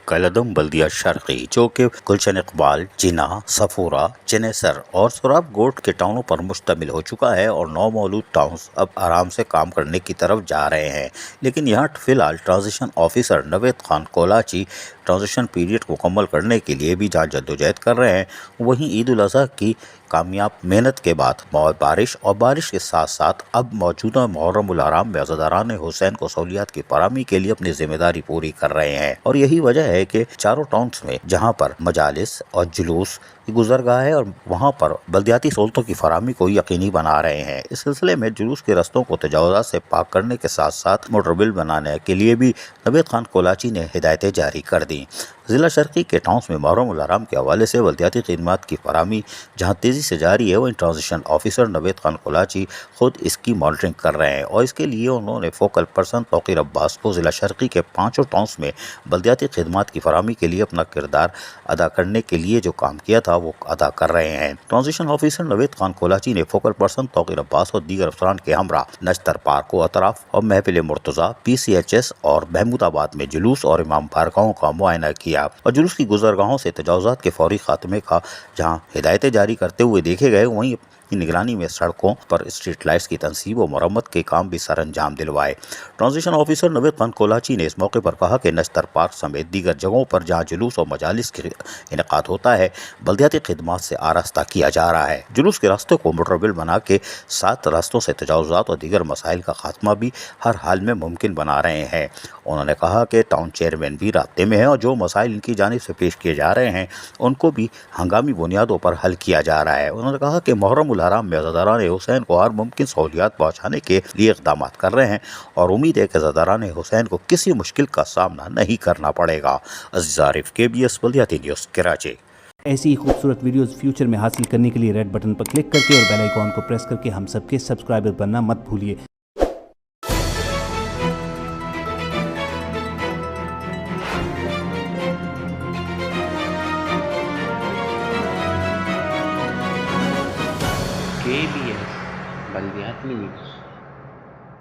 کالعدم بلدیہ شرقی جو کہ گلشن اقبال، جنا، صفورہ، چنیسر اور سوراب گوٹ کے ٹاؤنوں پر مشتمل ہو چکا ہے اور نومولود ٹاؤنز اب آرام سے کام کرنے کی طرف جا رہے ہیں۔ لیکن یہاں فی الحال ٹرانزیشن آفیسر نوید خان کولاچی ٹرانزیشن پیریڈ کو مکمل کرنے کے لیے بھی جہاں جدوجہد کر رہے ہیں، وہیں عید الاضحیٰ کی کامیاب محنت کے بعد بارش کے ساتھ ساتھ اب موجودہ محرم الحرام میں عزاداران حسین کو سہولیات کی فراہمی کے لیے اپنی ذمہ داری پوری کر رہے ہیں۔ اور یہی وجہ ہے کہ چاروں ٹاؤنز میں جہاں پر مجالس اور جلوس کی گزرگاہ ہے اور وہاں پر بلدیاتی سہولتوں کی فراہمی کو یقینی بنا رہے ہیں۔ اس سلسلے میں جلوس کے رستوں کو تجاوزات سے پاک کرنے کے ساتھ ساتھ موٹر بل بنانے کے لیے بھی نوید خان کولاچی نے ہدایتیں جاری کر دیں۔ ضلع شرقی کے ٹاؤنز میں محرم الحرام کے حوالے سے بلدیاتی خدمات کی فراہمی جہاں تیزی سے جاری ہے، وہیں ٹرانزیشن آفیسر نوید خان کولاچی خود اس کی مانیٹرنگ کر رہے ہیں اور اس کے لیے انہوں نے فوکل پرسن توقیر عباس کو ضلع شرقی کے 5 ٹاؤنز میں بلدیاتی خدمات کی فراہمی کے لیے اپنا کردار ادا کرنے کے لیے جو کام کیا تھا وہ ادا کر رہے ہیں۔ ٹرانزیشن آفیسر نوید خان کولاچی نے فوکل پرسن توقیر عباس اور دیگر افسران کے ہمراہ نشتر پارک و اطراف اور محفل مرتضیٰ، PCHS اور محمود آباد میں جلوس اور امام بارگاہوں کا معائنہ کیا اور جلوس کی گزرگاہوں سے تجاوزات کے فوری خاتمے کا جہاں ہدایتیں جاری کرتے ہوئے دیکھے گئے، وہیں کی نگرانی میں سڑکوں پر اسٹریٹ لائٹس کی تنصیب و مرمت کے کام بھی سر انجام دلوائے۔ ٹرانزیشن آفیسر نوید خان کولاچی نے اس موقع پر کہا کہ نشتر پارک سمیت دیگر جگہوں پر جہاں جلوس اور مجالس کا انعقاد ہوتا ہے، بلدیاتی خدمات سے آراستہ کیا جا رہا ہے۔ جلوس کے راستے کو موٹر بل بنا کے 7 راستوں سے تجاوزات اور دیگر مسائل کا خاتمہ بھی ہر حال میں ممکن بنا رہے ہیں۔ انہوں نے کہا کہ ٹاؤن چیئرمین بھی رابطے میں ہیں اور جو مسائل ان کی جانب سے پیش کیے جا رہے ہیں ان کو بھی ہنگامی بنیادوں پر حل کیا جا رہا ہے۔ انہوں نے کہا کہ محرم الحرام میں عزاداران حسین کو ہر ممکن سہولیات پہنچانے کے لیے اقدامات کر رہے ہیں اور امید ہے کہ عزاداران حسین کو کسی مشکل کا سامنا نہیں کرنا پڑے گا۔ عزیز عارف، KBS بلدیاتی نیوز، کراچی۔ ایسی ہی خوبصورت ویڈیوز فیوچر میں حاصل کرنے کے لیے ریڈ بٹن پر کلک کر کے اور بیل آئیکن کو پریس کر کے ہم سب کے سبسکرائبر بننا مت بھولیے۔ KBS بلدیاتی نیوز۔